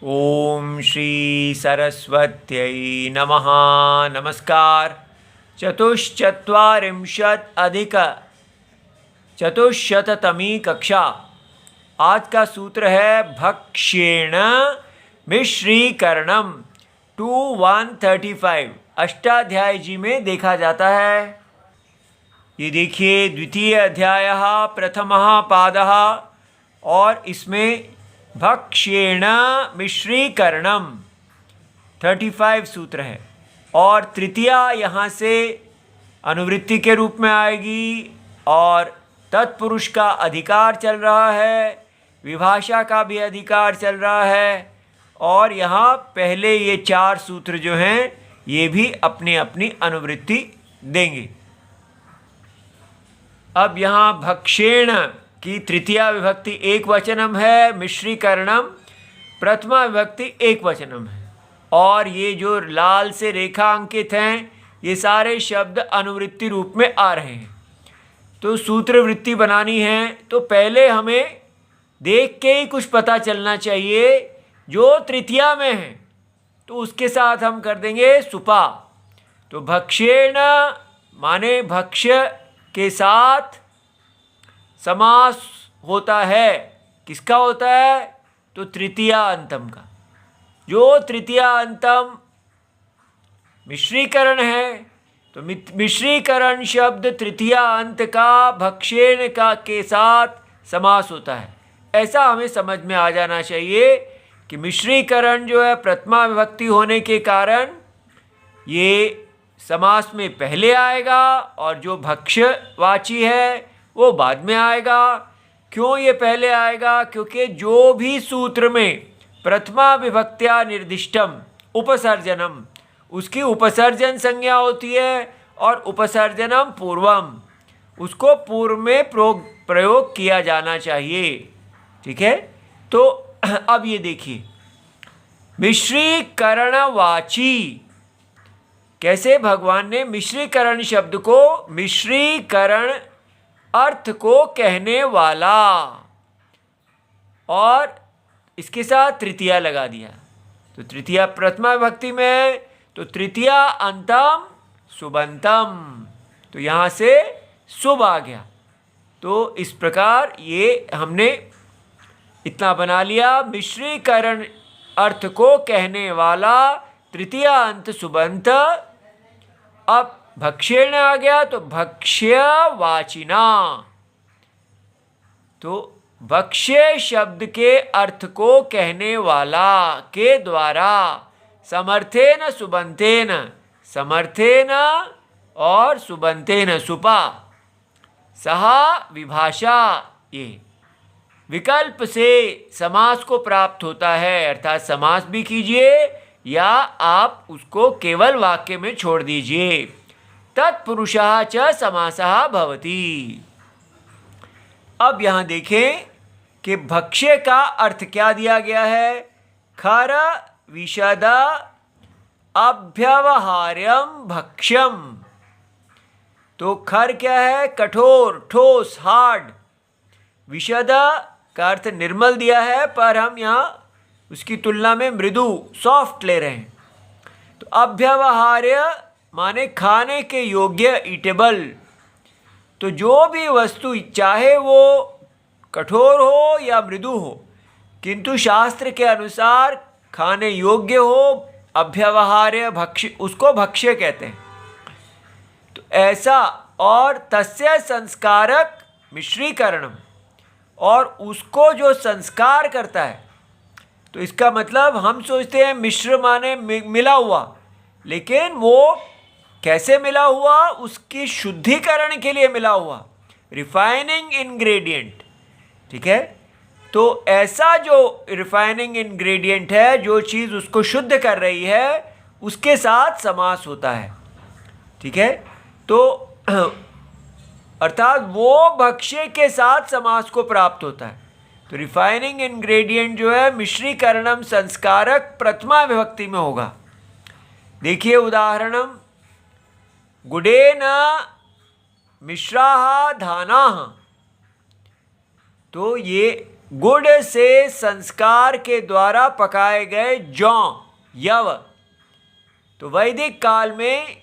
ओम श्री सरस्वत्यै नमः। नमस्कार। चतुश्चत्वारिंशत् अधिक चतुश्शततमी कक्षा। आज का सूत्र है भक्ष्येण मिश्रीकरणम 2135। अष्टाध्यायी जी में देखा जाता है। ये देखिए द्वितीय अध्यायः प्रथमः पादः और इसमें भक्ष्येण मिश्रीकरणम 35 सूत्र है और तृतीया यहाँ से अनुवृत्ति के रूप में आएगी और तत्पुरुष का अधिकार चल रहा है, विभाषा का भी अधिकार चल रहा है और यहाँ पहले ये चार सूत्र जो हैं ये भी अपनी अपनी अनुवृत्ति देंगे। अब यहाँ भक्षेण की तृतीया विभक्ति एक वचनम है, मिश्रीकरणम प्रथमा विभक्ति एक वचनम है और ये जो लाल से रेखा अंकित हैं ये सारे शब्द अनुवृत्ति रूप में आ रहे हैं। तो सूत्र वृत्ति बनानी है तो पहले हमें देख के ही कुछ पता चलना चाहिए जो तृतीया में है, तो उसके साथ हम कर देंगे सुपा। तो भक्ष्येण माने भक्ष्य के साथ समास होता है। किसका होता है? तो तृतीया अंतम का। जो तृतीया अंतम मिश्रीकरण है तो मिश्रीकरण शब्द तृतीया अंत का भक्षेण का के साथ समास होता है। ऐसा हमें समझ में आ जाना चाहिए कि मिश्रीकरण जो है प्रथमा विभक्ति होने के कारण ये समास में पहले आएगा और जो भक्ष्यवाची है वो बाद में आएगा। क्यों ये पहले आएगा? क्योंकि जो भी सूत्र में प्रथमा विभक्त्या निर्दिष्टम उपसर्जनम, उसकी उपसर्जन संज्ञा होती है और उपसर्जनम पूर्वम, उसको पूर्व में प्रयोग किया जाना चाहिए। ठीक है। तो अब ये देखिए मिश्रीकरणवाची, कैसे भगवान ने मिश्रीकरण शब्द को मिश्रीकरण अर्थ को कहने वाला और इसके साथ तृतीया लगा दिया। तो तृतीया प्रथमा विभक्ति में तो तृतीया अंतम सुबंतम, तो यहाँ से शुभ आ गया। तो इस प्रकार ये हमने इतना बना लिया, मिश्रीकरण अर्थ को कहने वाला तृतीया अंत सुबंत। अब भक्ष्येण आ गया तो भक्ष्यवाचिना, तो भक्ष्य शब्द के अर्थ को कहने वाला के द्वारा समर्थेन सुबंतेन, समर्थेन और सुबंतेन सुपा सहा विभाषा, ये विकल्प से समास को प्राप्त होता है। अर्थात समास भी कीजिए या आप उसको केवल वाक्य में छोड़ दीजिए। तत्पुरुषः च समासः भवति। अब यहाँ देखें कि भक्ष्य का अर्थ क्या दिया गया है? खर विशद अभ्यवहार्यम भक्ष्यम। तो खर क्या है? कठोर, ठोस, हार्ड। विशद का अर्थ निर्मल दिया है पर हम यहाँ उसकी तुलना में मृदु, सॉफ्ट ले रहे हैं। तो अभ्यवहार्य माने खाने के योग्य, ईटेबल। तो जो भी वस्तु चाहे वो कठोर हो या मृदु हो किंतु शास्त्र के अनुसार खाने योग्य हो, अभ्यवहार्य भक्ष्य, उसको भक्ष्य कहते हैं। तो ऐसा और तस्य संस्कारक मिश्रीकरणम, और उसको जो संस्कार करता है, तो इसका मतलब हम सोचते हैं मिश्र माने मिला हुआ, लेकिन वो कैसे मिला हुआ? उसकी शुद्धिकरण के लिए मिला हुआ, रिफाइनिंग इंग्रेडिएंट। ठीक है। तो ऐसा जो रिफाइनिंग इंग्रेडिएंट है, जो चीज़ उसको शुद्ध कर रही है, उसके साथ समास होता है। ठीक है। तो अर्थात वो भक्ष्य के साथ समास को प्राप्त होता है। तो रिफाइनिंग इंग्रेडिएंट जो है मिश्रीकरणम संस्कारक प्रथमा विभक्ति में होगा। देखिए उदाहरणम, गुडेन मिश्राः धानाः। तो ये गुड़ से संस्कार के द्वारा पकाए गए जौ, यव। तो वैदिक काल में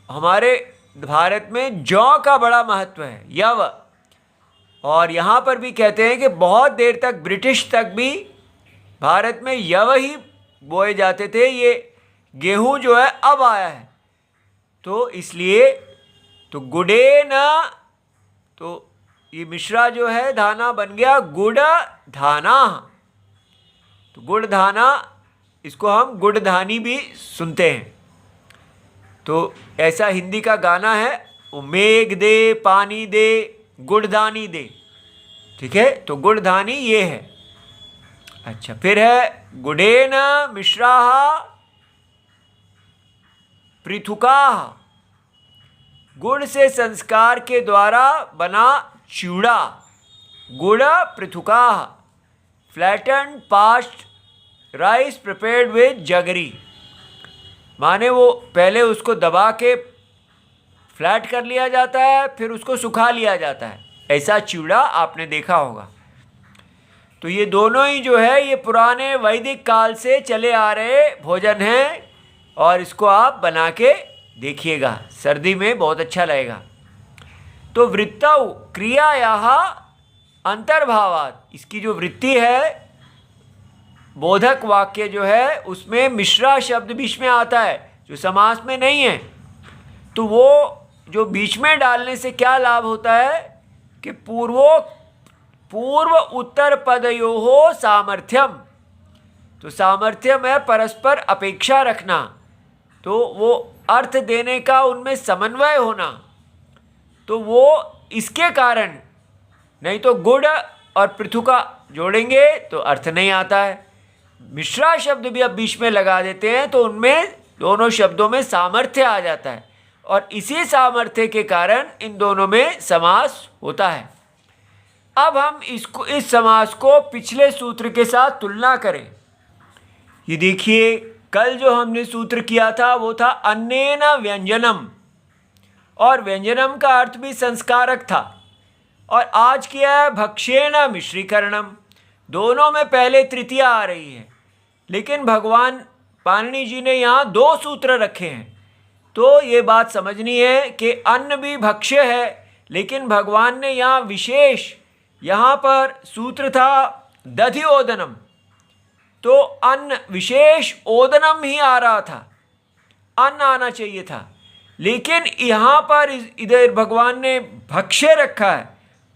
हमारे भारत में जौ का बड़ा महत्व है, यव। और यहाँ पर भी कहते हैं कि बहुत देर तक, ब्रिटिश तक भी भारत में यव ही बोए जाते थे। ये गेहूं जो है अब आया है, तो इसलिए तो गुड़े न, तो ये मिश्रा जो है धाना बन गया गुड़ धाना। तो गुड़ धाना, इसको हम गुड़ धानी भी सुनते हैं। तो ऐसा हिंदी का गाना है, वो मेघ दे पानी दे गुड़धानी दे, ठीक है। तो गुड़धानी ये है। अच्छा, फिर है गुड़ेन मिश्राः पृथुकाः, गुड़ से संस्कार के द्वारा बना चूड़ा, गुड़ पृथुकाः। Flatten past rice prepared with jaggery, माने वो पहले उसको दबा के फ्लैट कर लिया जाता है, फिर उसको सुखा लिया जाता है। ऐसा चूड़ा आपने देखा होगा। तो ये दोनों ही जो है ये पुराने वैदिक काल से चले आ रहे भोजन हैं, और इसको आप बना के देखिएगा, सर्दी में बहुत अच्छा लगेगा। तो वृत्तौ क्रियायाः अंतर्भावात्, इसकी जो वृत्ति है, बोधक वाक्य जो है, उसमें मिश्रा शब्द बीच में आता है जो समास में नहीं है। तो वो जो बीच में डालने से क्या लाभ होता है कि पूर्व उत्तर पदयोः सामर्थ्यम, तो सामर्थ्यम है परस्पर अपेक्षा रखना, तो वो अर्थ देने का उनमें समन्वय होना। तो वो इसके कारण, नहीं तो गुड़ और पृथुका जोड़ेंगे तो अर्थ नहीं आता है। मिश्रा शब्द भी अब बीच में लगा देते हैं तो उनमें दोनों शब्दों में सामर्थ्य आ जाता है, और इसी सामर्थ्य के कारण इन दोनों में समास होता है। अब हम इस समास को पिछले सूत्र के साथ तुलना करें। ये देखिए, कल जो हमने सूत्र किया था वो था अन्नेन व्यंजनम, और व्यंजनम का अर्थ भी संस्कारक था। और आज किया है भक्ष्येण मिश्रीकरणम। दोनों में पहले तृतीया आ रही है, लेकिन भगवान पाणिनि जी ने यहाँ दो सूत्र रखे हैं। तो ये बात समझनी है कि अन्न भी भक्ष्य है, लेकिन भगवान ने यहाँ विशेष, यहाँ पर सूत्र था दधि ओदनम, तो अन्न विशेष ओदनम ही आ रहा था, अन्न आना चाहिए था, लेकिन यहाँ पर इधर भगवान ने भक्ष्य रखा है,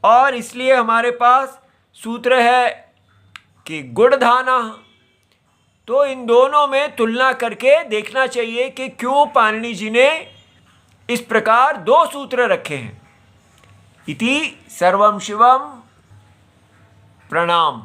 और इसलिए हमारे पास सूत्र है कि गुड़धाना। तो इन दोनों में तुलना करके देखना चाहिए कि क्यों पाणिनि जी ने इस प्रकार दो सूत्र रखे हैं। इति सर्वं शिवम, प्रणाम।